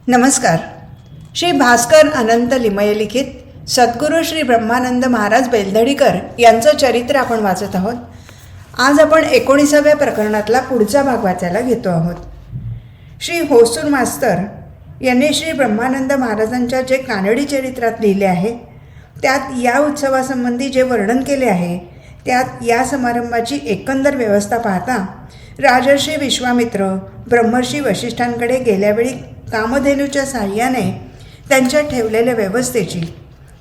नमस्कार. श्री भास्कर अनंत लिमये लिखित सद्गुरू श्री ब्रह्मानंद महाराज बेलधडीकर यांचं चरित्र आपण वाचत आहोत. आज आपण 19व्या प्रकरणातला पुढचा भाग वाचायला घेतो आहोत. श्री होसूर मास्तर यांनी श्री ब्रह्मानंद महाराजांच्या जे कानडी चरित्रात लिहिले आहे त्यात या उत्सवासंबंधी जे वर्णन केले आहे त्यात या समारंभाची एकंदर व्यवस्था पाहता राजर्षी विश्वामित्र ब्रह्मर्षी वशिष्ठांकडे गेल्यावेळी कामधेनूच्या साह्याने त्यांच्या ठेवलेल्या व्यवस्थेची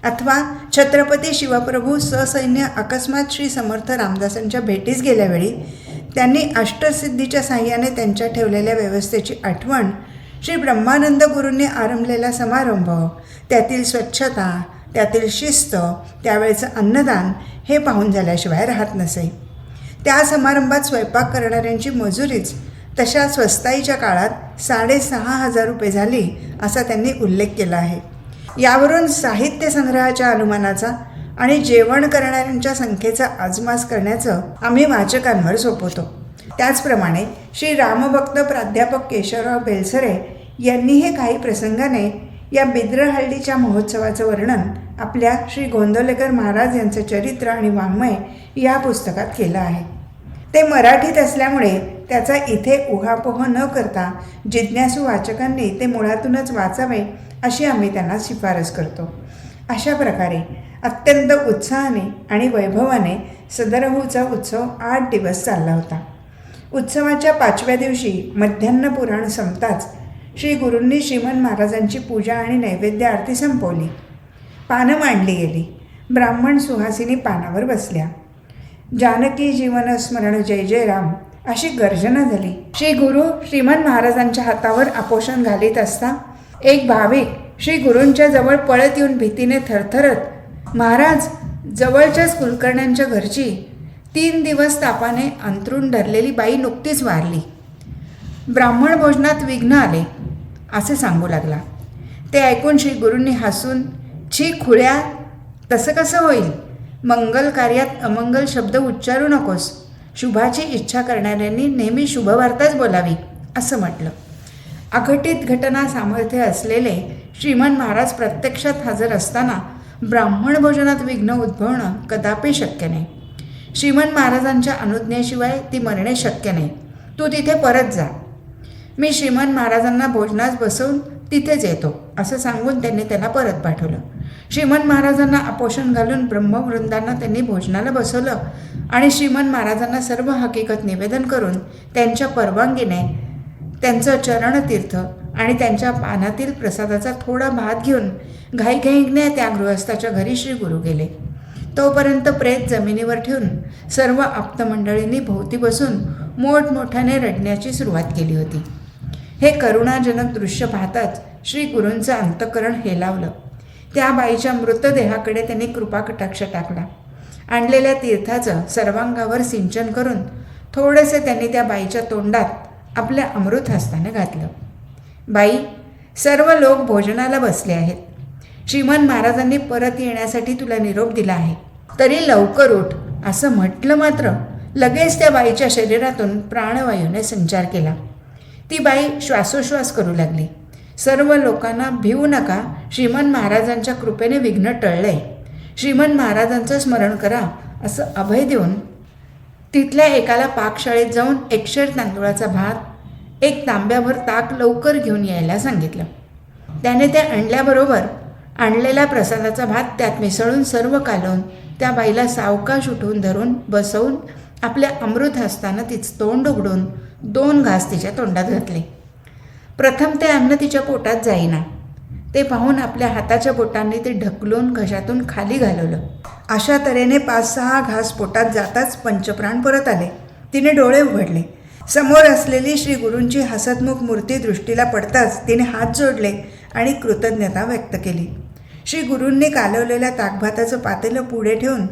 अथवा छत्रपती शिवप्रभू ससैन्य अकस्मात श्री समर्थ रामदासांच्या भेटीस गेल्यावेळी त्यांनी अष्टसिद्धीच्या साह्याने त्यांच्या ठेवलेल्या व्यवस्थेची आठवण श्री ब्रह्मानंद गुरूंनी आरंभलेला समारंभ, त्यातील स्वच्छता, त्यातील शिस्त, त्यावेळेचं अन्नदान हे पाहून झाल्याशिवाय राहत नसे. त्या समारंभात स्वयंपाक करणाऱ्यांची मजुरीच तशा स्वस्ताईच्या काळात 6,500 रुपये झाली असा त्यांनी उल्लेख केला आहे. यावरून साहित्य संग्रहाच्या अनुमानाचा आणि जेवण करणाऱ्यांच्या संख्येचा आजमास करण्याचं आम्ही वाचकांवर सोपवतो. त्याचप्रमाणे श्री रामभक्त प्राध्यापक केशवराव बेलसरे यांनीही काही प्रसंगाने या बिद्रहळ्ळीच्या महोत्सवाचं वर्णन आपल्या श्री गोंदवलेकर महाराज यांचं चरित्र आणि वाङ्मय या पुस्तकात केलं आहे. ते मराठीत असल्यामुळे त्याचा इथे उहापोह न करता जिज्ञासू वाचकांनी ते मुळातूनच वाचावे अशी आम्ही त्यांना शिफारस करतो. अशा प्रकारे अत्यंत उत्साहाने आणि वैभवाने सदरहूचा उत्सव 8 दिवस चालला होता. उत्सवाच्या 5व्या दिवशी मध्यान्ह पुराण संपताच श्री गुरूंनी श्रीमन महाराजांची पूजा आणि नैवेद्य आरती संपवली. पानं मांडली गेली. ब्राह्मण सुहासिनी पानावर बसल्या. जानकी जीवन स्मरण जय जय राम अशी गर्जना झाली. श्री गुरु श्रीमन महाराजांच्या हातावर आपोषण घालीत असता एक भाविक श्री गुरूंच्या जवळ पळत येऊन भीतीने थरथरत, महाराज, जवळच्याच कुलकर्ण्यांच्या घरची 3 दिवस तापाने अंथरूण धरलेली बाई नुकतीच वारली. ब्राह्मण भोजनात विघ्न आले असे सांगू लागला. ते ऐकून श्री गुरूंनी हसून, छी खुळ्या, तसं कसं होईल? मंगल कार्यात अमंगल शब्द उच्चारू नकोस. शुभाची इच्छा करणाऱ्यांनी नेहमी शुभवार्ताच बोलावी असं म्हटलं. अघटित घटना सामर्थ्य असलेले श्रीमन महाराज प्रत्यक्षात हजर असताना ब्राह्मण भोजनात विघ्न उद्भवणं कदापि शक्य नाही. श्रीमन महाराजांच्या अनुज्ञेशिवाय ती मरणे शक्य नाही. तू तिथे परत जा. मी श्रीमन महाराजांना भोजनास बसवून तिथेच येतो असं सांगून त्यांनी त्याला परत पाठवलं. श्रीमन महाराजांना आपोषण घालून ब्रह्मवृंदांना त्यांनी भोजनाला बसवलं आणि श्रीमन महाराजांना सर्व हकीकत निवेदन करून त्यांच्या परवानगीने त्यांचं चरणतीर्थ आणि त्यांच्या पानातील प्रसादाचा थोडा भात घेऊन घाईघाईने त्या गृहस्थाच्या घरी श्री गुरु गेले. तोपर्यंत प्रेत जमिनीवर ठेवून सर्व आप्तमंडळींनी भोवती बसून मोठमोठ्याने रडण्याची सुरुवात केली होती. हे करुणाजनक दृश्य पाहताच श्री गुरूंचं अंतःकरण हेलावलं. त्या बाईच्या मृतदेहाकडे त्यांनी कृपाकटाक्ष टाकला. आणलेल्या तीर्थाचं सर्वांगावर सिंचन करून थोडेसे त्यांनी त्या बाईच्या तोंडात आपल्या अमृत हस्ताने घातलं. बाई, सर्व लोक भोजनाला बसले आहेत. श्रीमन महाराजांनी परत येण्यासाठी तुला निरोप दिला आहे, तरी लवकर उठ असं म्हटलं मात्र लगेच त्या बाईच्या शरीरातून प्राणवायूने संचार केला. ती बाई श्वासोश्वास करू लागली. सर्व लोकांना भिवू नका, श्रीमन महाराजांच्या कृपेने विघ्न टळलंय. श्रीमन महाराजांचं स्मरण करा असं अभय देऊन तिथल्या एकाला पाकशाळेत जाऊन 1 शेर तांदूळाचा भात, 1 तांब्याभर ताक लवकर घेऊन यायला सांगितलं. त्याने ते आणल्याबरोबर आणलेला प्रसादाचा भात त्यात मिसळून सर्व कालवून त्या बाईला सावकाश उठवून धरून बसवून आपल्या अमृत हस्तानं तिचं तोंड उघडून 2 घास तिच्या तोंडात घातले. प्रथम ते अन्न तिच्या पोटात जाईना. ते पाहून आपल्या हाताच्या बोटांनी ते ढकलून घशातून खाली घालवलं. अशा तऱ्हेने 5-6 घास पोटात जाताच पंचप्राण परत आले. तिने डोळे उघडले. समोर असलेली श्री गुरूंची हसतमुख मूर्ती दृष्टीला पडताच तिने हात जोडले आणि कृतज्ञता व्यक्त केली. श्री गुरूंनी कालवलेल्या ताकभाताचं पातेलं पुढे ठेवून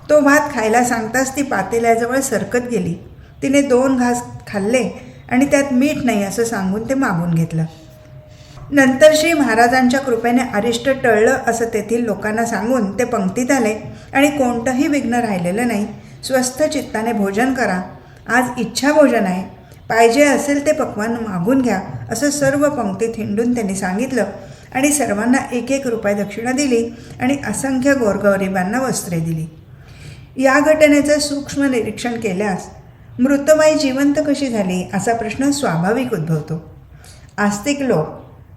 तो भात खायला सांगताच ती पातेल्याजवळ सरकत गेली. तिने 2 घास खाल्ले आणि त्यात मीठ नाही असं सांगून ते मागून घेतलं. नंतर श्री महाराजांच्या कृपेने अरिष्ट टळलं असं तेथील लोकांना सांगून ते पंक्तीत आले आणि कोणतंही विघ्न राहिलेलं नाही. स्वस्थ चित्ताने भोजन करा. आज इच्छा भोजन आहे. पाहिजे असेल ते पक्वान मागून घ्या असं सर्व पंक्तीत हिंडून त्यांनी सांगितलं आणि सर्वांना 1-1 रुपये दक्षिणा दिली आणि असंख्य गोरगरिबांना वस्त्रे दिली. या घटनेचं सूक्ष्म निरीक्षण केल्यास मृतबाई जिवंत कशी झाली असा प्रश्न स्वाभाविक उद्भवतो. आस्तिक लोक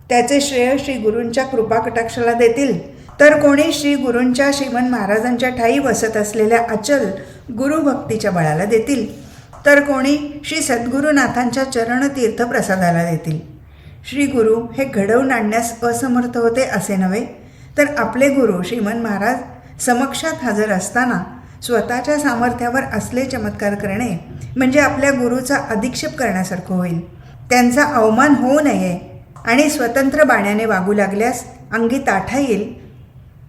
त्याचे श्रेय श्री गुरूंच्या कृपाकटाक्षाला देतील, तर कोणी श्री गुरूंच्या श्रीमंत महाराजांच्या ठायी वसत असलेल्या अचल गुरुभक्तीच्या बळाला देतील, तर कोणी श्री सद्गुरुनाथांच्या चरणतीर्थ प्रसादाला देतील. श्री गुरु हे घडवून आणण्यास असमर्थ होते असे नव्हे, तर आपले गुरु श्रीमंत महाराज समक्षात हजर असताना स्वतःच्या सामर्थ्यावर असले चमत्कार करणे म्हणजे आपल्या गुरुचा अधिक्षेप करण्यासारखं होईल. त्यांचा अवमान होऊ नये आणि स्वतंत्र बाण्याने वागू लागल्यास अंगी ताठा येईल,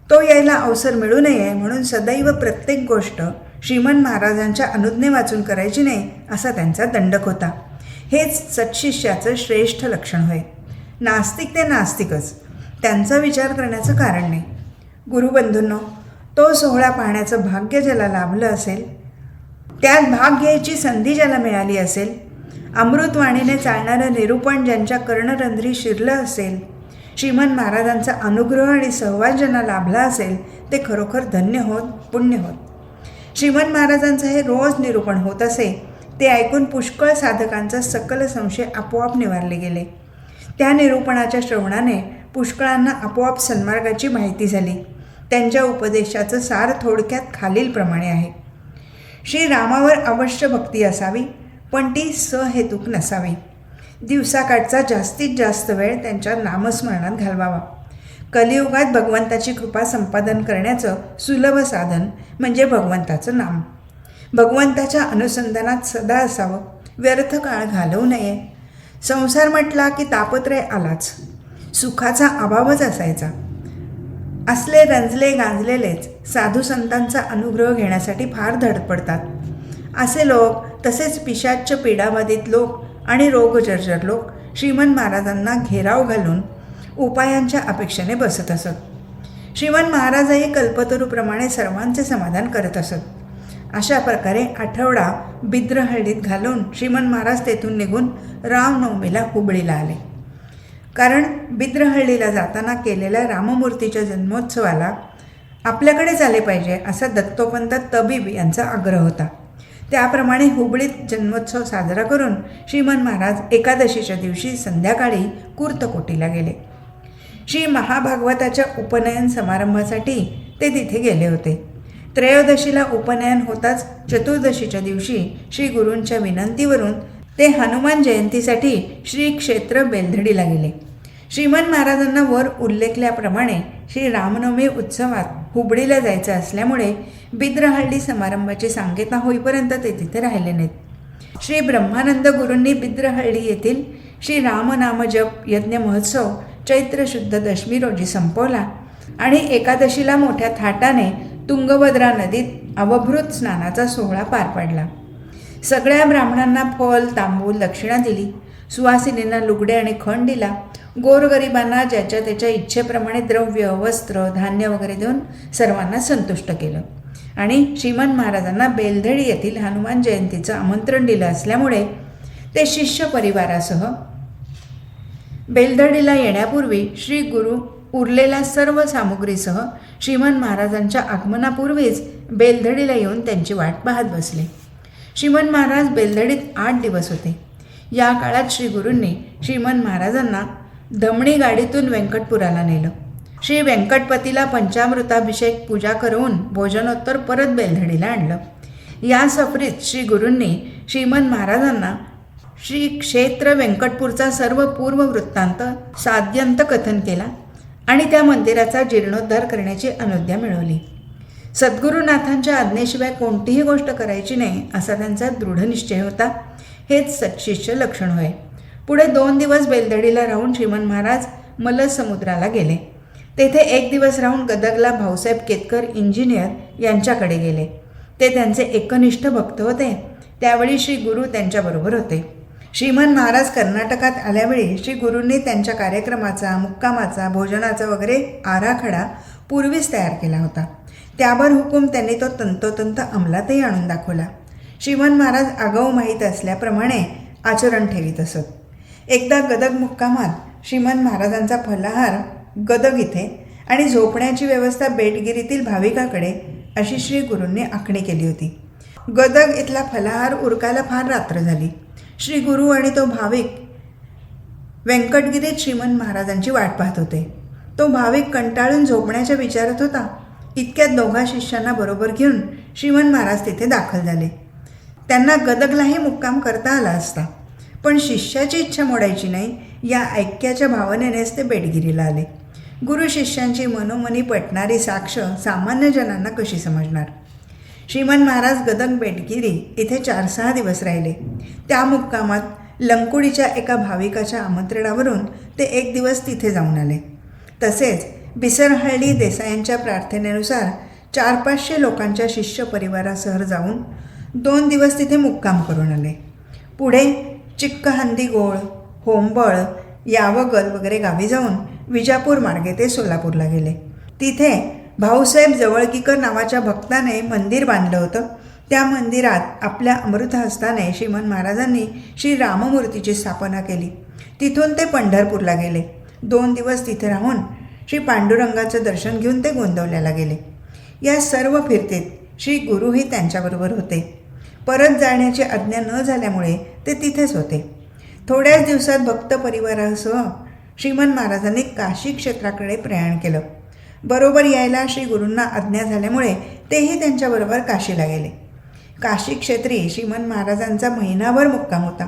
तो यायला अवसर मिळू नये म्हणून सदैव प्रत्येक गोष्ट श्रीमंत महाराजांच्या अनुज्ञे वाचून करायची नाही असा त्यांचा दंडक होता. हेच सत्शिष्याचं श्रेष्ठ लक्षण होय. नास्तिक ते नास्तिकच, त्यांचा विचार करण्याचं कारण नाही. गुरुबंधूंनो, तो सोहळा पाहण्याचं भाग्य ज्याला लाभलं असेल, त्यात भाग घ्यायची संधी ज्याला मिळाली असेल, अमृतवाणीने चालणारं निरूपण ज्यांच्या कर्णरंध्री शिरलं असेल, श्रीमंत महाराजांचा अनुग्रह आणि सहवास ज्यांना लाभला असेल, ते खरोखर धन्य होत, पुण्य होत. श्रीमंत महाराजांचं हे रोज निरूपण होत असे, ते ऐकून पुष्कळ साधकांचा सकल संशय आपोआप निवारले गेले. त्या निरूपणाच्या श्रवणाने पुष्कळांना आपोआप सन्मार्गाची माहिती झाली. त्यांच्या उपदेशाचं सार थोडक्यात खालीलप्रमाणे आहे. श्रीरामावर अवश्य भक्ती असावी, पण ती सहेतुक नसावी. दिवसाकाठचा जास्तीत जास्त वेळ त्यांच्या नामस्मरणात घालवावा. कलियुगात भगवंताची कृपा संपादन करण्याचं सुलभ साधन म्हणजे भगवंताचं नाम. भगवंताच्या अनुसंधानात सदा असावं, व्यर्थ काळ घालवू नये. संसार म्हटला की तापत्रय आलाच, सुखाचा अभावच असायचा. असले रंजले गांजलेलेच साधू संतांचा अनुग्रह घेण्यासाठी फार धडपडतात. असे लोक, तसेच पिशाच्च पीडाबाधित लोक आणि रोगजर्जर लोक श्रीमंत महाराजांना घेराव घालून उपायांच्या अपेक्षेने बसत असत. श्रीमंत महाराजही कल्पतरूप्रमाणे सर्वांचे समाधान करत असत. अशा प्रकारे आठवडा बिद्रहळ्ळीत घालून श्रीमंत महाराज तेथून निघून रामनवमीला हुबळीला आले. कारण बिद्रहळ्ळीला जाताना केलेल्या राममूर्तीच्या जन्मोत्सवाला आपल्याकडेच आले पाहिजे असा दत्तोपंत तबीब यांचा आग्रह होता. त्याप्रमाणे हुबळीत जन्मोत्सव साजरा करून श्रीमंत महाराज एकादशीच्या दिवशी संध्याकाळी कुर्तकोटीला गेले. श्री महाभागवताच्या उपनयन समारंभासाठी ते तिथे गेले होते. त्रयोदशीला उपनयन होताच चतुर्दशीच्या दिवशी श्री गुरूंच्या विनंतीवरून ते हनुमान जयंतीसाठी श्री क्षेत्र बेलधडीला गेले. श्रीमंत महाराजांना वर उल्लेखल्याप्रमाणे श्री रामनवमी उत्सवात हुबळीला जायचं असल्यामुळे बिद्रहळ्ळी समारंभाची सांगता होईपर्यंत ते तिथे राहिले नाहीत. श्री ब्रह्मानंद गुरूंनी बिद्रहळ्ळी येथील श्री रामनामजप यज्ञ महोत्सव चैत्र शुद्ध दशमी रोजी संपवला आणि एकादशीला मोठ्या थाटाने तुंगभद्रा नदीत अवभृत स्नानाचा सोहळा पार पाडला. सगळ्या ब्राह्मणांना फल तांबूल दक्षिणा दिली. सुवासिनींना लुगडे आणि खण दिला. गोरगरिबांना ज्याच्या त्याच्या इच्छेप्रमाणे द्रव्य, वस्त्र, धान्य वगैरे देऊन सर्वांना संतुष्ट केलं आणि श्रीमंत महाराजांना बेलधडी येथील हनुमान जयंतीचं आमंत्रण दिलं असल्यामुळे ते शिष्य परिवारासह बेलधडीला येण्यापूर्वी श्री गुरु उरलेल्या सर्व सामुग्रीसह श्रीमंत महाराजांच्या आगमनापूर्वीच बेलधडीला येऊन त्यांची वाट पाहत बसले. श्रीमंत महाराज बेलधडीत 8 दिवस होते. या काळात श्री गुरूंनी श्रीमंत महाराजांना धमणी गाडीतून व्यंकटपुराला नेलं. श्री व्यंकटपतीला पंचामृताभिषेक पूजा करून भोजनोत्तर परत बेलधडीला आणलं. या सफरीत श्री गुरूंनी श्रीमंत महाराजांना श्री क्षेत्र व्यंकटपूरचा सर्व पूर्व वृत्तांत साद्यंत कथन केला आणि त्या मंदिराचा जीर्णोद्धार करण्याची अनुज्ञा मिळवली. सद्गुरुनाथांच्या आज्ञेशिवाय कोणतीही गोष्ट करायची नाही असा त्यांचा दृढ निश्चय होता. हेच सत्शिष्य लक्षण होय. पुढे 2 दिवस बेलधडीला राहून श्रीमंत महाराज मलसमुद्राला गेले. तेथे 1 दिवस राहून गदगला भाऊसाहेब केतकर इंजिनियर यांच्याकडे गेले. ते त्यांचे एकनिष्ठ भक्त होते. त्यावेळी श्री गुरु त्यांच्याबरोबर होते. श्रीमंत महाराज कर्नाटकात आल्यावेळी श्री गुरूंनी त्यांच्या कार्यक्रमाचा, मुक्कामाचा, भोजनाचा वगैरे आराखडा पूर्वीच तयार केला होता. त्यावर हुकूम त्यांनी तो तंतोतंत अंमलातही आणून दाखवला. श्रीमंत महाराज आगाऊ माहीत असल्याप्रमाणे आचरण ठेवीत असत. एकदा गदग मुक्कामात श्रीमंत महाराजांचा फलाहार गदग इथे आणि झोपण्याची व्यवस्था बेटगिरीतील भाविकाकडे अशी श्री गुरूंनी आखणी केली होती. गदग इथला फलाहार उरकायला फार रात्र झाली. श्री गुरु आणि तो भाविक व्यंकटगिरीत श्रीमंत महाराजांची वाट पाहत होते. तो भाविक कंटाळून झोपण्याच्या विचारात होता. इतक्यात दोघा शिष्यांना बरोबर घेऊन श्रीमंत महाराज तिथे दाखल झाले. त्यांना गदगलाही मुक्काम करता आला असता, पण शिष्याची इच्छा मोडायची नाही या ऐक्याच्या भावनेनेच ते बेटगिरीला आले. गुरु शिष्यांची मनोमनी पटणारी साक्ष सामान्य जनांना कशी समजणार. श्रीमंत महाराज गदग बेटगिरी इथे 4-6 दिवस राहिले. त्या मुक्कामात लंकुडीच्या एका भाविकाच्या आमंत्रणावरून ते 1 दिवस तिथे जाऊन आले. तसेच बिसरहळ्ळी देसायांच्या प्रार्थनेनुसार 400-500 लोकांच्या शिष्य परिवारासह जाऊन 2 दिवस तिथे मुक्काम करून आले. पुढे चिक्कहंदीगोळ, होंबळ, यावगल वगैरे गावी जाऊन विजापूर मार्गे ते सोलापूरला गेले. तिथे भाऊसाहेब जवळकीकर नावाच्या भक्ताने मंदिर बांधलं होतं. त्या मंदिरात आपल्या अमृतहस्ताने श्रीमंत महाराजांनी श्री राममूर्तीची स्थापना केली. तिथून ते पंढरपूरला गेले. 2 दिवस तिथे राहून श्री पांडुरंगाचं दर्शन घेऊन ते गोंदवल्याला गेले. या सर्व फिरतीत श्री गुरुही त्यांच्याबरोबर होते. परत जाण्याची आज्ञा न झाल्यामुळे ते तिथेच होते. थोड्याच दिवसात भक्त परिवारासह श्रीमंत महाराजांनी काशी क्षेत्राकडे प्रयाण केलं. बरोबर यायला श्री गुरूंना आज्ञा झाल्यामुळे तेही त्यांच्याबरोबर काशीला गेले. काशी क्षेत्री श्रीमंत महाराजांचा महिनाभर मुक्काम होता.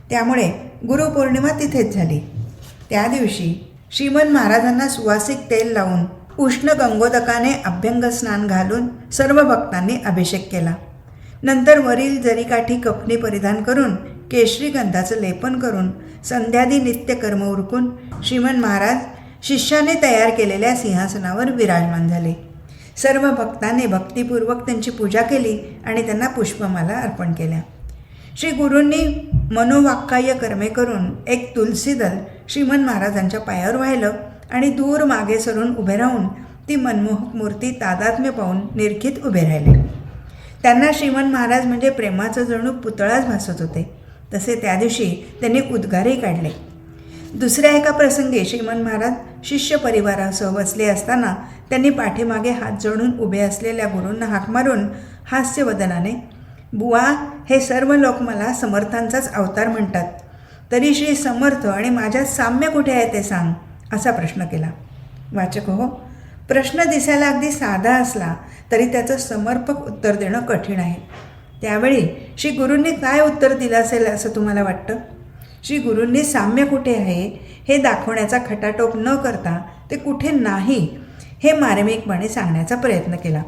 त्यामुळे गुरुपौर्णिमा तिथेच झाली. त्या दिवशी श्रीमंत महाराजांना सुवासिक तेल लावून उष्ण गंगोदकाने अभ्यंग स्नान घालून सर्व भक्तांनी अभिषेक केला. नंतर वरील जरीकाठी कफनी परिधान करून केशरी गंधाचं लेपन करून संध्यादी नित्यकर्म उरकून श्रीमंत महाराज शिष्याने तयार केलेल्या सिंहासनावर विराजमान झाले. सर्व भक्तांनी भक्तिपूर्वक त्यांची पूजा केली आणि त्यांना पुष्पमाला अर्पण केल्या. श्री गुरूंनी मनोवाक्काय कर्मे करून एक तुलसीदल श्रीमंत महाराजांच्या पायावर वाहिलं आणि दूर मागे सरून उभे राहून ती मनमोहक मूर्ती तादात्म्य पाहून निरखित उभे राहिले. त्यांना श्रीमंत महाराज म्हणजे प्रेमाचं जणू पुतळाच भासत होते. तसे त्या दिवशी त्यांनी उद्गारही काढले. दुसऱ्या एका प्रसंगी श्रीमंत महाराज शिष्य परिवारासह बसले असताना त्यांनी पाठीमागे हात जोडून उभे असलेल्या गुरूंना हाक मारून हास्यवदनाने, बुवा, हे सर्व लोक मला समर्थांचाच अवतार म्हणतात, तरी श्री समर्थ आणि माझ्यात साम्य कुठे आहे ते सांग, असा प्रश्न केला. वाचक हो, प्रश्न दिसायला अगदी साधा असला तरी त्याचं समर्पक उत्तर देणं कठीण आहे. त्यावेळी श्री गुरूंनी काय उत्तर दिलं असेल असं तुम्हाला वाटतं? श्री गुरूंनी साम्य कुठे आहे हे दाखवण्याचा खटाटोप न करता ते कुठे नाही हे मार्मिकपणे सांगण्याचा प्रयत्न केला.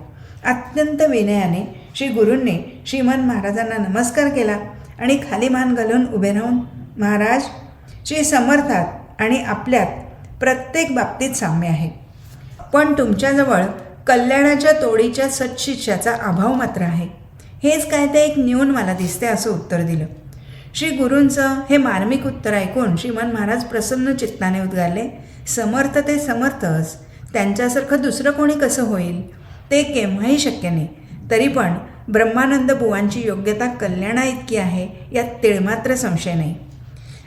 अत्यंत विनयाने श्री गुरूंनी श्रीमंत महाराजांना नमस्कार केला आणि खाली मान घालून उभे राहून, महाराज, श्री समर्थात आणि आपल्यात प्रत्येक बाबतीत साम्य आहे, पण तुमच्याजवळ कल्याणाच्या तोडीच्या सत्शिष्याचा अभाव मात्र आहे. हेच काय ते एक न्यून मला दिसते, असं उत्तर दिलं. श्री गुरूंचं हे मार्मिक उत्तर ऐकून श्रीमंत महाराज प्रसन्न चित्ताने उद्गारले, समर्थ ते समर्थच, त्यांच्यासारखं दुसरं कोणी कसं होईल? ते केव्हाही शक्य नाही. तरी पण ब्रह्मानंद बुवांची योग्यता कल्याणा इतकी आहे यात तिळमात्र संशय नाही.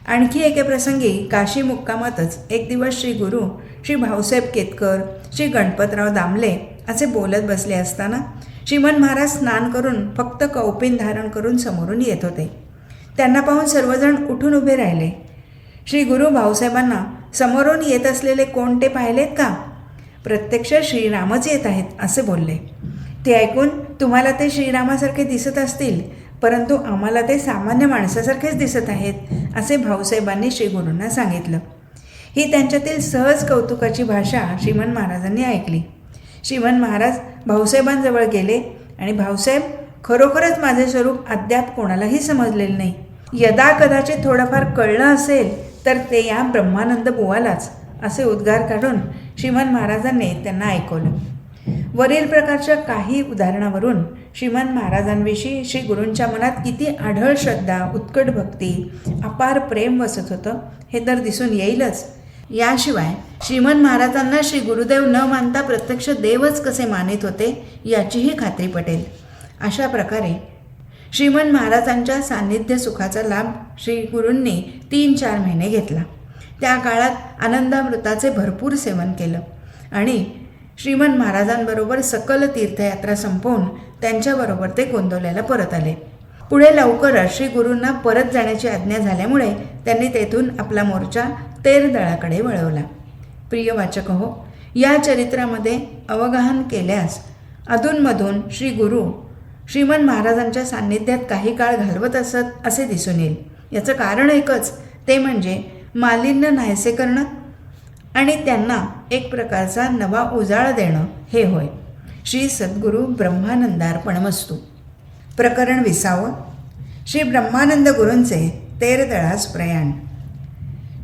आणखी एके प्रसंगी काशी मुक्कामातच एक दिवस श्री गुरु श्री भाऊसाहेब केतकर, श्री गणपतराव दामले असे बोलत बसले असताना श्रीमंत महाराज स्नान करून फक्त कौपिन धारण करून समोरून येत होते. त्यांना पाहून सर्वजण उठून उभे राहिले. श्री गुरु भाऊसाहेबांना, समोरून येत असलेले कोण ते पाहिलेत का? प्रत्यक्ष श्रीरामच येत आहेत, असे बोलले. ते ऐकून, तुम्हाला ते श्रीरामासारखे दिसत असतील, परंतु आम्हाला ते सामान्य माणसासारखेच दिसत आहेत, असे भाऊसाहेबांनी श्री गुरूंना सांगितलं. ही त्यांच्यातील सहज कौतुकाची भाषा श्रीमंत महाराजांनी ऐकली. श्रीमंत महाराज भाऊसाहेबांजवळ गेले आणि, भाऊसाहेब, खरोखरच माझे स्वरूप अद्याप कोणालाही समजलेलं नाही. यदा कदाचित थोडंफार कळलं असेल तर ते या ब्रह्मानंद बुवालाच, असे उद्गार काढून श्रीमंत महाराजांनी त्यांना ऐकवलं. वरील प्रकारच्या काही उदाहरणावरून श्रीमंत महाराजांविषयी श्री गुरूंच्या मनात किती आढळ श्रद्धा, उत्कट भक्ती, अपार प्रेम वसत होतं हे तर दिसून येईलच. याशिवाय श्रीमंत महाराजांना श्री गुरुदेव न मानता प्रत्यक्ष देवच कसे मानित होते याचीही खात्री पटेल. अशा प्रकारे श्रीमन महाराजांच्या सान्निध्य सुखाचा लाभ श्री गुरूंनी 3-4 महिने घेतला. त्या काळात आनंदामृताचे भरपूर सेवन केलं आणि श्रीमन महाराजांबरोबर सकल तीर्थयात्रा संपवून त्यांच्याबरोबर ते गोंदवल्याला परत आले. पुढे लवकरच श्री गुरूंना परत जाण्याची आज्ञा झाल्यामुळे त्यांनी तेथून आपला मोर्चा तेरदळाकडे वळवला. प्रिय वाचक हो, या चरित्रामध्ये अवगाहन केल्यास अधूनमधून श्री गुरु श्रीमन महाराजांच्या सान्निध्यात काही काळ घालवत असत असे दिसून येईल. याचं कारण एकच, ते म्हणजे मालिन्य नाहीसे करणं आणि त्यांना एक प्रकारचा नवा उजाळा देणं हे होय. श्री सद्गुरू ब्रह्मानंदार्पणमस्तु. प्रकरण 20. श्री ब्रह्मानंद गुरूंचे तेरदळास प्रयाण.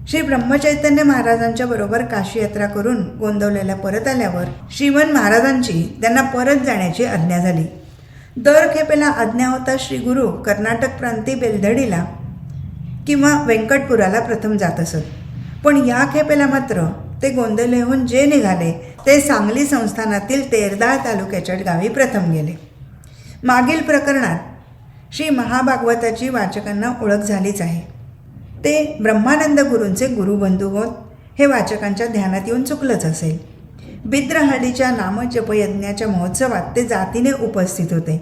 श्री ब्रह्मचैतन्य महाराजांच्या बरोबर काशी यात्रा करून गोंदवल्याला परत आल्यावर श्रीमन महाराजांची त्यांना परत जाण्याची आज्ञा झाली. दर खेपेला आज्ञा होता श्री गुरु कर्नाटक प्रांती बेलधडीला किंवा व्यंकटपुराला प्रथम जात असत. पण या खेपेला मात्र ते गोंदवल्याहून जे निघाले ते सांगली संस्थानातील तेरदाळ तालुक्याच्या गावी प्रथम गेले. मागील प्रकरणात श्री महाभागवताची वाचकांना ओळख झालीच आहे. ते ब्रह्मानंद गुरूंचे गुरुबंधू होत हे वाचकांच्या ध्यानात येऊन चुकलंच असेल. बिद्रहळ्ळीच्या नामजपयज्ञाच्या महोत्सवात ते जातीने उपस्थित होते.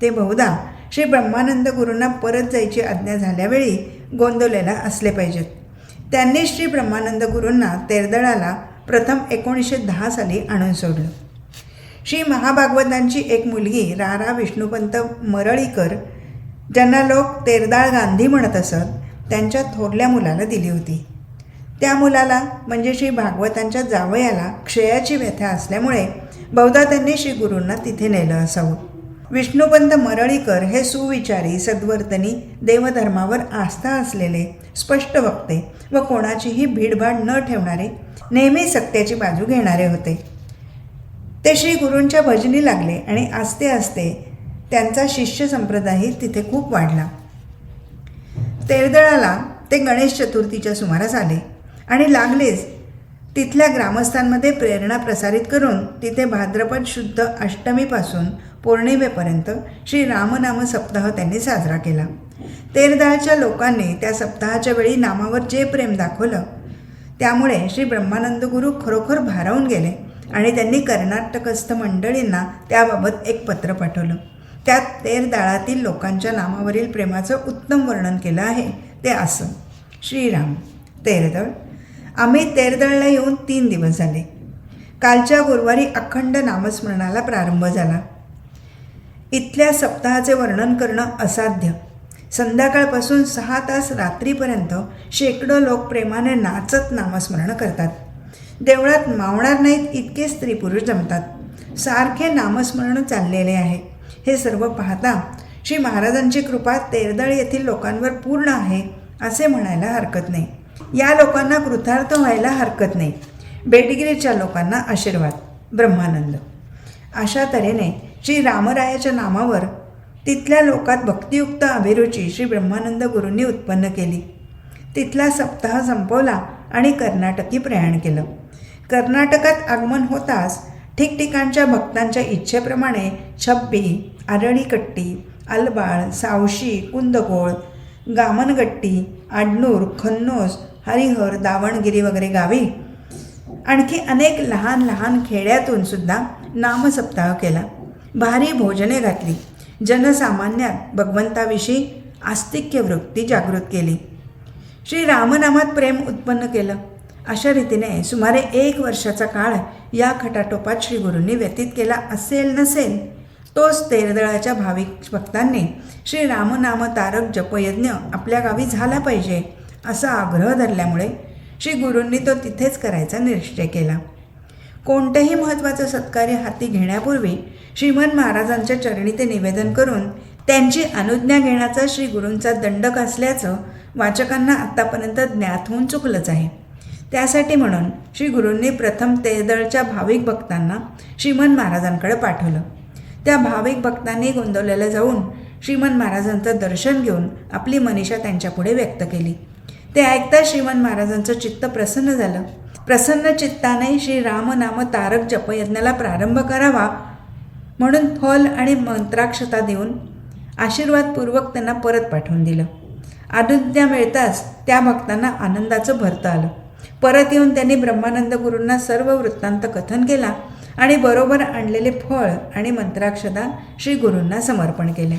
ते बहुधा श्री ब्रह्मानंद गुरूंना परत जायची आज्ञा झाल्यावेळी गोंदवलेला असले पाहिजेत. त्यांनी श्री ब्रह्मानंद गुरूंना तेरदळाला प्रथम 1910 साली आणून सोडलं. श्री महाभागवतांची एक मुलगी रा विष्णुपंत मरळीकर, ज्यांना लोक तेरदाळ गांधी म्हणत असत, त्यांच्या थोरल्या मुलाला दिली होती. त्या मुलाला म्हणजे श्री भागवतांच्या जावयाला क्षयाची व्यथा असल्यामुळे बहुधा त्यांनी श्री गुरूंना तिथे नेलं असावं. विष्णुपंत मरळीकर हे सुविचारी, सद्वर्तनी, देवधर्मावर आस्था असलेले, स्पष्ट वक्ते व कोणाचीही भीडभाड न ठेवणारे, नेहमी सत्याची बाजू घेणारे होते. ते श्री गुरूंच्या भजनी लागले आणि आस्ते आस्ते त्यांचा शिष्य संप्रदायही तिथे खूप वाढला. तेरदळाला ते गणेश चतुर्थीच्या सुमारास आले आणि लागलेच तिथल्या ग्रामस्थांमध्ये प्रेरणा प्रसारित करून तिथे भाद्रपद शुद्ध अष्टमीपासून पौर्णिमेपर्यंत श्री रामनाम सप्ताह त्यांनी साजरा केला. तेरदळाच्या लोकांनी त्या सप्ताहाच्या वेळी नामावर जे प्रेम दाखवलं त्यामुळे श्री ब्रह्मानंद गुरू खरोखर भारावून गेले आणि त्यांनी कर्नाटकस्थ मंडळींना त्याबाबत एक पत्र पाठवलं. त्यात तेरदळातील लोकांच्या नामावरील प्रेमाचं उत्तम वर्णन केलं आहे. ते असं: श्रीराम, तेरदळ. आम्ही तेरदळला येऊन 3 दिवस झाले. कालच्या गुरुवारी अखंड नामस्मरणाला प्रारंभ झाला. इथल्या सप्ताहाचे वर्णन करणं असाध्य. संध्याकाळपासून 6 तास रात्रीपर्यंत शेकडो लोक प्रेमाने नाचत नामस्मरण करतात. देवळात मावणार नाहीत इतके स्त्री पुरुष जमतात. सारखे नामस्मरण चाललेले आहे. हे सर्व पाहता श्री महाराजांची कृपा तेरदळ येथील लोकांवर पूर्ण आहे असे म्हणायला हरकत नाही. या लोकांना कृतार्थ व्हायला हरकत नाही. बेटगिरीच्या लोकांना आशीर्वाद. ब्रह्मानंद. अशा तऱ्हेने श्री रामरायाच्या नामावर तिथल्या लोकात भक्तियुक्त अभिरुची श्री ब्रह्मानंद गुरूंनी उत्पन्न केली. तिथला सप्ताह संपवला आणि कर्नाटकी प्रयाण केलं. कर्नाटकात आगमन होताच ठिकठिकाणच्या भक्तांच्या इच्छेप्रमाणे छब्बी, आरळीकट्टी, अलबाळ, सावशी, कुंदगोळ, गामनगट्टी, आडनूर, खन्नोस, हरिहर, दावणगिरी वगैरे गावी आणखी अनेक लहान लहान खेड्यातून सुद्धा नामसप्ताह केला. भारी भोजने घातली. जनसामान्यात भगवंताविषयी आस्तिक्य वृत्ती जागृत केली. श्री रामनामात प्रेम उत्पन्न केलं. अशा रीतीने सुमारे 1 वर्षाचा काळ या खटाटोपात श्री गुरूंनी व्यतीत केला असेल नसेल, तोच तेरदळाच्या भाविक भक्तांनी श्री रामनाम तारक जपयज्ञ आपल्या गावी झाला पाहिजे असा आग्रह धरल्यामुळे श्री गुरूंनी तो तिथेच करायचा निश्चय केला. कोणतेही महत्त्वाचं सत्कार्य हाती घेण्यापूर्वी श्रीमन महाराजांच्या चरणी ते निवेदन करून त्यांची अनुज्ञा घेण्याचा श्री गुरूंचा दंडक असल्याचं वाचकांना आत्तापर्यंत ज्ञात होऊन चुकलंच आहे. त्यासाठी म्हणून श्री गुरूंनी प्रथम तेरदळच्या भाविक भक्तांना श्रीमन महाराजांकडे पाठवलं. त्या भाविक भक्तांनी गोंदवल्याला जाऊन श्रीमन महाराजांचं दर्शन घेऊन आपली मनीषा त्यांच्यापुढे व्यक्त केली. ते ऐकता श्रीमन महाराजांचं चित्त प्रसन्न झालं. प्रसन्न चित्ताने श्री रामनाम तारक जपयज्ञाला प्रारंभ करावा म्हणून फल आणि मंत्राक्षता देऊन आशीर्वादपूर्वक त्यांना परत पाठवून दिलं. आज्ञा मिळताच त्या भक्तांना आनंदाचं भरतं आलं. परत येऊन त्यांनी ब्रह्मानंद गुरूंना सर्व वृत्तांत कथन केला आणि बरोबर आणलेले फळ आणि मंत्राक्षता श्री गुरूंना समर्पण केल्या.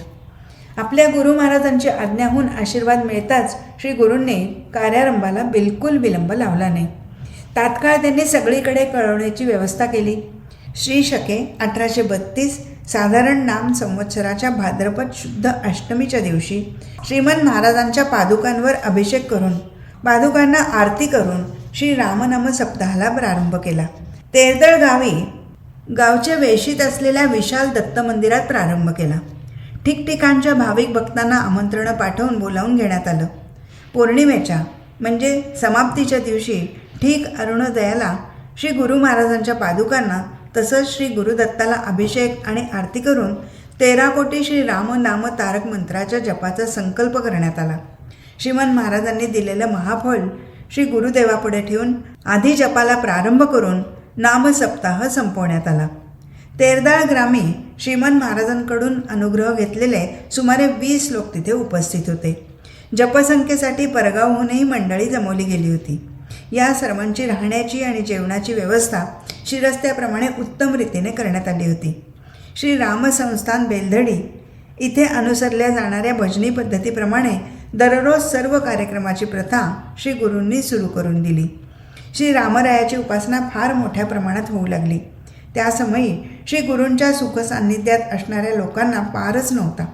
आपल्या गुरु महाराजांची आज्ञा होऊन आशीर्वाद मिळताच श्री गुरूंनी कार्यारंभाला बिलकुल विलंब लावला नाही. तात्काळ त्यांनी सगळीकडे कळवण्याची व्यवस्था केली. श्री शके 1832 साधारण नाम संवत्सराच्या भाद्रपद शुद्ध अष्टमीच्या दिवशी श्रीमंत महाराजांच्या पादुकांवर अभिषेक करून पादुकांना आरती करून श्री रामनाम सप्ताहाला प्रारंभ केला. तेरदळ गावच्या वेशीत असलेल्या विशाल दत्त मंदिरात प्रारंभ केला. ठिकठिकाणच्या भाविक भक्तांना आमंत्रणं पाठवून बोलावून घेण्यात आलं. पौर्णिमेच्या म्हणजे समाप्तीच्या दिवशी ठीक अरुणोदयाला श्री गुरु महाराजांच्या पादुकांना तसंच श्री गुरुदत्ताला अभिषेक आणि आरती करून 13 कोटी श्री राम नाम तारक मंत्राच्या जपाचा संकल्प करण्यात आला. श्रीमंत महाराजांनी दिलेलं महाफळ श्री गुरुदेवापुढे ठेवून आधी जपाला प्रारंभ करून नामसप्ताह संपवण्यात आला. तेरदाळ ग्रामी श्रीमंत महाराजांकडून अनुग्रह घेतलेले सुमारे 20 लोक तिथे उपस्थित होते. जपसंख्येसाठी परगावहूनही मंडळी जमवली गेली होती. या सर्वांची राहण्याची आणि जेवणाची व्यवस्था शिरस्त्याप्रमाणे उत्तम रीतीने करण्यात आली होती. श्री रामसंस्थान बेलधडी इथे अनुसरल्या जाणाऱ्या भजनी पद्धतीप्रमाणे दररोज सर्व कार्यक्रमाची प्रथा श्री गुरूंनी सुरू करून दिली. श्री रामरायाची उपासना फार मोठ्या प्रमाणात होऊ लागली. त्या समयी श्री गुरूंच्या सुखसान्निध्यात असणाऱ्या लोकांना पारच नव्हता.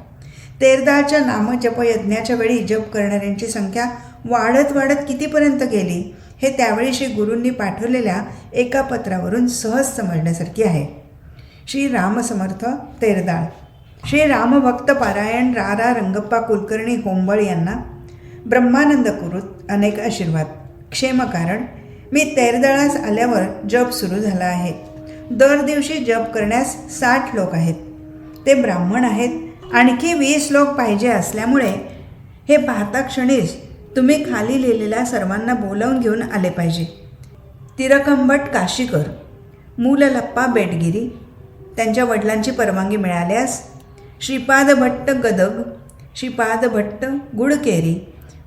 तेरदाळच्या नामजप यज्ञाच्या वेळी जप करणाऱ्यांची संख्या वाढत कितीपर्यंत गेली हे त्यावेळी श्री गुरूंनी पाठवलेल्या एका पत्रावरून सहज समजण्यासारखी आहे. श्री रामसमर्थ तेरदाळ. श्री रामभक्त पारायण रा रंगप्पा कुलकर्णी होंबळ यांना ब्रह्मानंद कुरुत अनेक आशीर्वाद. क्षेमकारण मी तेरदाळास आल्यावर जप सुरू झाला आहे. दर दिवशी जप करण्यास 60 लोक आहेत. ते ब्राह्मण आहेत. आणखी 20 लोक पाहिजे असल्यामुळे हे पाहता क्षणीच तुम्ही खाली लिहिलेल्या सर्वांना बोलावून घेऊन आले पाहिजे. तिरकंबट काशीकर, मूललप्पा बेटगिरी, त्यांच्या वडिलांची परवानगी मिळाल्यास श्रीपाद भट्ट गदग, श्रीपाद भट्ट गुडकेरी,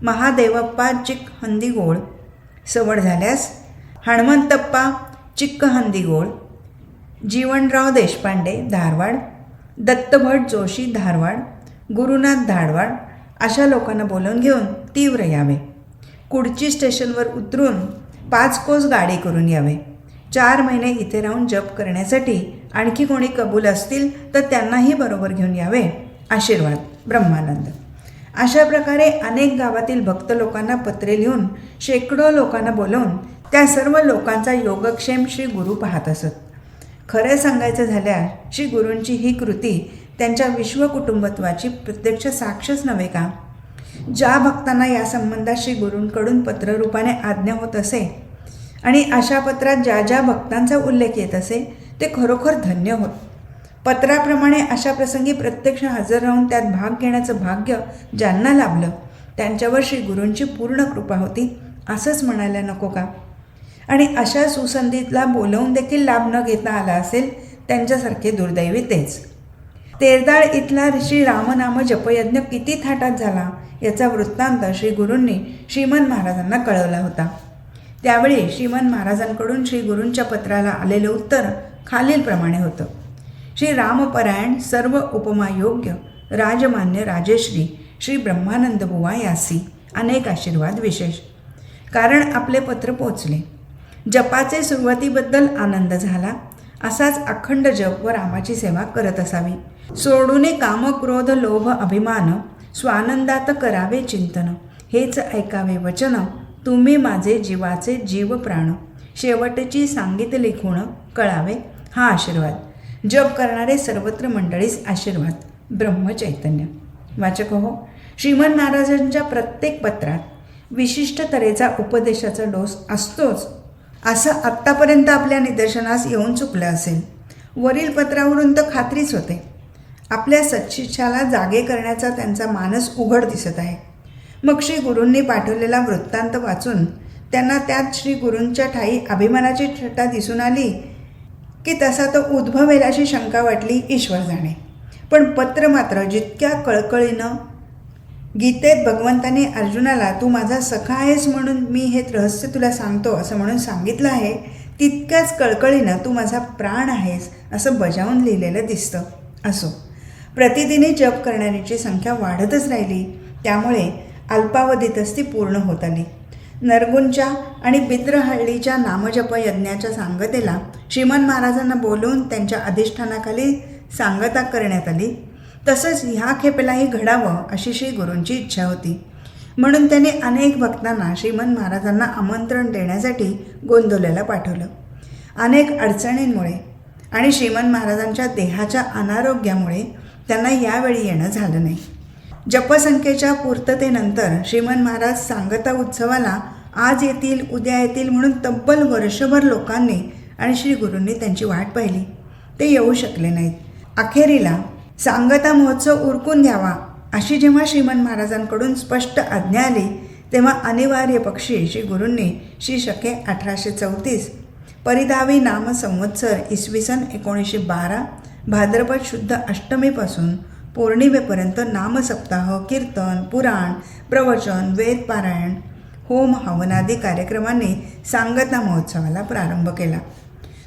महादेवप्पा चिक हंदिगोळ सवड झाल्यास हणमंतप्पा चिक्क हंदिगोळ, जीवनराव देशपांडे धारवाड, दत्तभट जोशी धारवाड, गुरुनाथ धारवाड अशा लोकांना बोलावून घेऊन तीव्र यावे. कुडची स्टेशनवर उतरून 5 कोस गाडी करून यावे. 4 महिने इथे राहून जप करण्यासाठी आणखी कोणी कबूल असतील तर त्यांनाही बरोबर घेऊन यावे. आशीर्वाद ब्रह्मानंद. अशा प्रकारे अनेक गावातील भक्त लोकांना पत्रे लिहून शेकडो लोकांना बोलवून त्या सर्व लोकांचा योगक्षेम श्री गुरु पाहत असत. खरं सांगायचं झाल्यास श्री गुरूंची ही कृती त्यांच्या विश्वकुटुंबत्वाची प्रत्यक्ष साक्षच नव्हे का? ज्या भक्तांना या संबंधात श्री गुरूंकडून पत्ररूपाने आज्ञा होत असे आणि अशा पत्रात ज्या ज्या भक्तांचा उल्लेख येत असे ते खरोखर धन्य होत. पत्राप्रमाणे अशा प्रसंगी प्रत्यक्ष हजर राहून त्यात भाग घेण्याचं भाग्य ज्यांना लाभलं त्यांच्यावर श्री गुरूंची पूर्ण कृपा होती असंच म्हणायला नको का? आणि अशा सुसंधीतला बोलवून देखील लाभ न घेता आला असेल त्यांच्यासारखे दुर्दैवी तेच. तेरदाळ इथला श्री रामनाम जपयज्ञ किती थाटात झाला याचा वृत्तांत श्री गुरूंनी श्रीमंत महाराजांना कळवला होता. त्यावेळी श्रीमंत महाराजांकडून श्री गुरूंच्या पत्राला आलेलं उत्तर खालीलप्रमाणे होतं. श्री रामपरायण सर्व उपमायोग्य राजमान्य राजेश्री श्री ब्रह्मानंद बुवा यासी अनेक आशीर्वाद विशेष. कारण आपले पत्र पोचले. जपाचे सुरुवातीबद्दल आनंद झाला. असाच अखंड जप व रामाची सेवा करत असावी. सोडूने काम क्रोध लोभ अभिमान स्वानंदात करावे चिंतन. हेच ऐकावे वचन तुम्ही माझे जीवाचे जीव प्राण. शेवटची सांगितले खूण कळावे हा आशीर्वाद. जप करणारे सर्वत्र मंडळीस आशीर्वाद. ब्रह्मचैतन्य. वाचक हो, श्रीमंत महाराजांच्या प्रत्येक पत्रात विशिष्ट तऱ्हेचा उपदेशाचा डोस असतोच असं आत्तापर्यंत आपल्या निदर्शनास येऊन चुकलं असेल. वरील पत्रावरून तर खात्रीच होते. आपल्या सच्शिष्याला जागे करण्याचा त्यांचा मानस उघड दिसत आहे. मग श्री गुरूंनी पाठवलेला वृत्तांत वाचून त्यांना त्यात श्री गुरूंच्या ठायी अभिमानाची छटा दिसून आली की तसा तो उद्भवेल अशी शंका वाटली ईश्वर जाणे. पण पत्र मात्र जितक्या कळकळीनं गीतेत भगवंताने अर्जुनाला तू माझा सखा आहेस म्हणून मी हे रहस्य तुला सांगतो असं म्हणून सांगितलं आहे, तितक्याच कळकळीनं तू माझा प्राण आहेस असं बजावून लिहिलेलं दिसतं. असो, प्रतिदिनी जप करणाऱ्यांची संख्या वाढतच राहिली, त्यामुळे अल्पावधीतच ती पूर्ण होत आली. नरगुंच्या आणि बिद्रहळ्ळीच्या नामजप यज्ञाच्या सांगतेला श्रीमंत महाराजांना बोलवून त्यांच्या अधिष्ठानाखाली सांगता करण्यात आली. तसंच ह्या खेपेलाही घडावं अशी श्री गुरूंची इच्छा होती. म्हणून त्याने अनेक भक्तांना श्रीमंत महाराजांना आमंत्रण देण्यासाठी गोंदवलेला पाठवलं. अनेक अडचणींमुळे आणि श्रीमंत महाराजांच्या देहाच्या अनारोग्यामुळे त्यांना यावेळी येणं झालं नाही. जपसंख्येच्या पूर्ततेनंतर श्रीमंत महाराज सांगता उत्सवाला आज येतील उद्या येतील म्हणून तब्बल वर्षभर लोकांनी आणि श्री गुरूंनी त्यांची वाट पाहिली. ते येऊ शकले नाहीत. अखेरीला सांगता महोत्सव उरकून घ्यावा अशी जेव्हा श्रीमंत महाराजांकडून स्पष्ट आज्ञा आली, तेव्हा अनिवार्य पक्षी श्री गुरूंनी श्री शके 1834 परिधावी नाम संवत्सर इसवी सन 1912 भाद्रपद शुद्ध अष्टमीपासून पौर्णिमेपर्यंत नामसप्ताह, कीर्तन, पुराण, प्रवचन, वेदपारायण, होम हवनादी कार्यक्रमांनी सांगता महोत्सवाला प्रारंभ केला.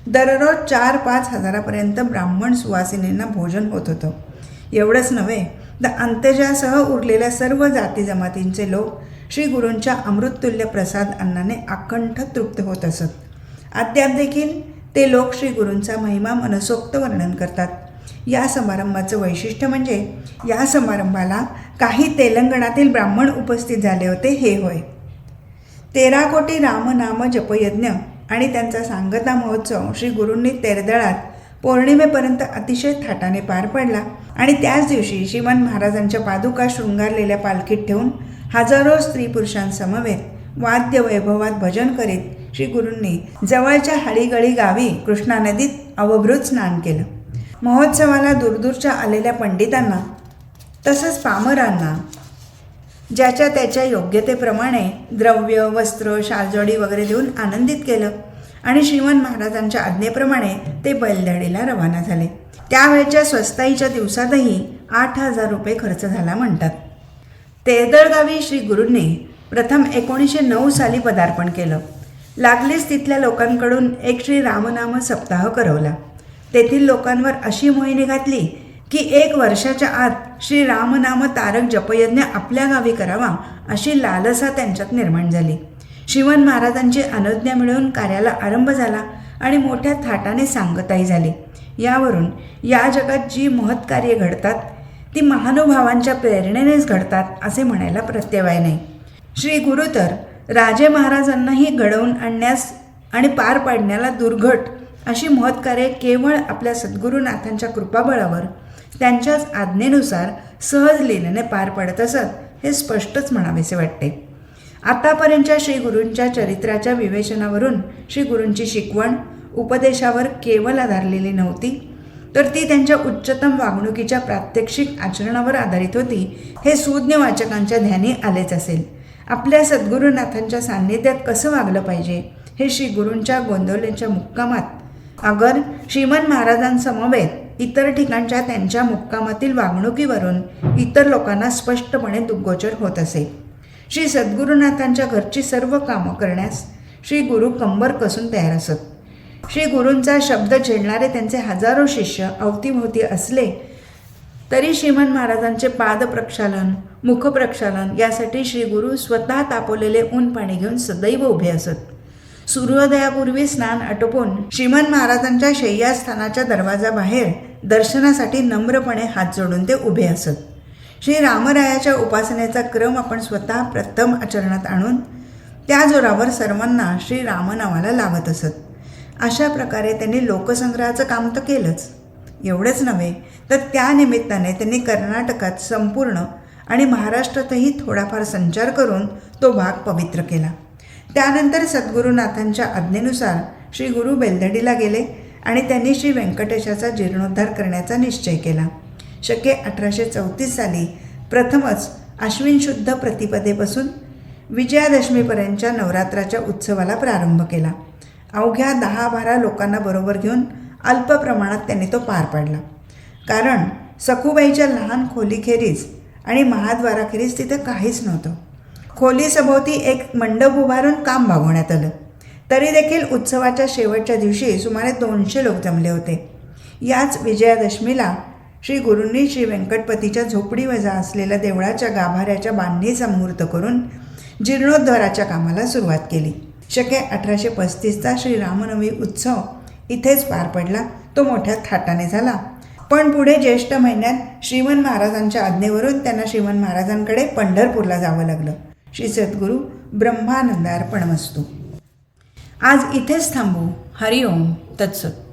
दररोज 4-5 हजारापर्यंत ब्राह्मण सुवासिनींना भोजन होत होतं. एवढंच नव्हे तर अंत्यजासह उरलेल्या सर्व जाती जमातींचे लोक श्री गुरूंच्या अमृततुल्य प्रसाद अन्नाने अकंठ तृप्त होत असत. अद्याप देखील ते लोक श्री गुरूंचा महिमा मनसोक्त वर्णन करतात. या समारंभाचं वैशिष्ट्य म्हणजे या समारंभाला काही तेलंगणातील ब्राह्मण उपस्थित झाले होते हे होय. 13 कोटी रामनाम जपयज्ञ आणि त्यांचा सांगता महोत्सव श्री गुरूंनी तेरदळात पौर्णिमेपर्यंत अतिशय थाटाने पार पडला आणि त्याच दिवशी श्रीमंत महाराजांच्या पादुका शृंगारलेल्या पालखीत ठेवून हजारो स्त्री पुरुषांसमवेत वाद्य वैभवात भजन करीत श्री गुरूंनी जवळच्या हळीगळी गावी कृष्णा नदीत अवभृत स्नान केलं. महोत्सवाला दूरदूरच्या आलेल्या पंडितांना तसंच पामरांना ज्याच्या त्याच्या योग्यतेप्रमाणे द्रव्य, वस्त्र, शालजोडी वगैरे देऊन आनंदित केलं आणि श्रीमंत महाराजांच्या आज्ञेप्रमाणे ते बैलगाडीला रवाना झाले. त्यावेळच्या स्वस्ताईच्या दिवसातही 8,000 रुपये खर्च झाला म्हणतात. तेरदळ गावी श्री गुरूंनी प्रथम 1909 साली पदार्पण केलं. लागलीच तिथल्या लोकांकडून एक श्री रामनाम सप्ताह करवला. तेथील लोकांवर अशी मोहिनी घातली की 1 वर्षाच्या आत श्री रामनाम तारक जपयज्ञ आपल्या गावी करावा अशी लालसा त्यांच्यात निर्माण झाली. श्रीमंत महाराजांची अनुज्ञा मिळवून कार्याला आरंभ झाला आणि मोठ्या थाटाने सांगताही झाली. यावरून या जगात जी महत्कार्ये घडतात ती महानुभावांच्या प्रेरणेनेच घडतात असे म्हणायला प्रत्यवाय नाही. श्री गुरु तर राजे महाराजांनाही घडवून आणण्यास आणि पार पाडण्याला दुर्घट अशी महत्कार्ये केवळ आपल्या सद्गुरुनाथांच्या कृपाबळावर त्यांच्याच आज्ञेनुसार सहज लीलेने पार पडत असत हे स्पष्टच म्हणावेसे वाटते. आतापर्यंतच्या श्री गुरूंच्या चरित्राच्या विवेचनावरून श्री गुरूंची शिकवण उपदेशावर केवळ आधारलेली नव्हती, तर ती त्यांच्या उच्चतम वागणुकीच्या प्रात्यक्षिक आचरणावर आधारित होती हे सूज्ञ वाचकांच्या ध्यानी आलेच असेल. आपल्या सद्गुरुनाथांच्या सान्निध्यात कसं वागलं पाहिजे हे श्री गुरूंच्या गोंदवलेच्या मुक्कामात अगर श्रीमंत महाराजांसमवेत इतर ठिकाणच्या त्यांच्या मुक्कामातील वागणुकीवरून इतर लोकांना स्पष्टपणे दुर्गोचर होत असे. श्री सद्गुरुनाथांच्या घरची सर्व कामं करण्यास श्री गुरु कंबर कसून तयार असत. श्री गुरूंचा शब्द छेडणारे त्यांचे हजारो शिष्य अवतीभोवती असले तरी श्रीमंत महाराजांचे पादप्रक्षालन, मुखप्रक्षालन यासाठी श्री गुरु स्वतः तापवलेले ऊन पाणी घेऊन सदैव उभे असत. सूर्योदयापूर्वी स्नान आटोपून श्रीमंत महाराजांच्या शय्यास्थानाच्या दरवाजाबाहेर दर्शनासाठी नम्रपणे हात जोडून ते उभे असत. श्री रामरायाच्या उपासनेचा क्रम आपण स्वतः प्रथम आचरणात आणून त्या जोरावर सर्वांना श्री रामनामाला लावत असत. अशा प्रकारे त्यांनी लोकसंग्रहाचं काम तर केलंच. एवढंच नव्हे तर त्या निमित्ताने त्यांनी कर्नाटकात संपूर्ण आणि महाराष्ट्रातही थोडाफार संचार करून तो भाग पवित्र केला. त्यानंतर सद्गुरुनाथांच्या आज्ञेनुसार श्री गुरु बेलदडीला गेले आणि त्यांनी श्री व्यंकटेशाचा जीर्णोद्धार करण्याचा निश्चय केला. शके 1834 साली प्रथमच आश्विन शुद्ध प्रतिपदेपासून विजयादशमीपर्यंतच्या नवरात्राच्या उत्सवाला प्रारंभ केला. अवघ्या 10-12 लोकांना बरोबर घेऊन अल्प प्रमाणात त्यांनी तो पार पाडला. कारण सखूबाईच्या लहान खोलीखेरीज आणि महाद्वाराखेरीज तिथं काहीच नव्हतं. खोलीसभोवती एक मंडप उभारून काम भागवण्यात आलं. तरी देखील उत्सवाच्या शेवटच्या दिवशी सुमारे 200 लोक जमले होते. याच विजयादशमीला श्री गुरूंनी श्री व्यंकटपतीच्या झोपडीवजा असलेल्या देवळाच्या गाभाऱ्याच्या बांधणीचा मुहूर्त करून जीर्णोद्धाराच्या कामाला सुरुवात केली. शके 1835चा श्री रामनवमी उत्सव इथेच पार पडला. तो मोठ्या थाटाने झाला. पण पुढे ज्येष्ठ महिन्यात श्रीमन महाराजांच्या आज्ञेवरून त्यांना श्रीमन महाराजांकडे पंढरपूरला जावं लागलं. श्री सद्गुरू ब्रह्मानंदार्पणमस्तु. आज इथेच थांबू. हरिओम तत्सत.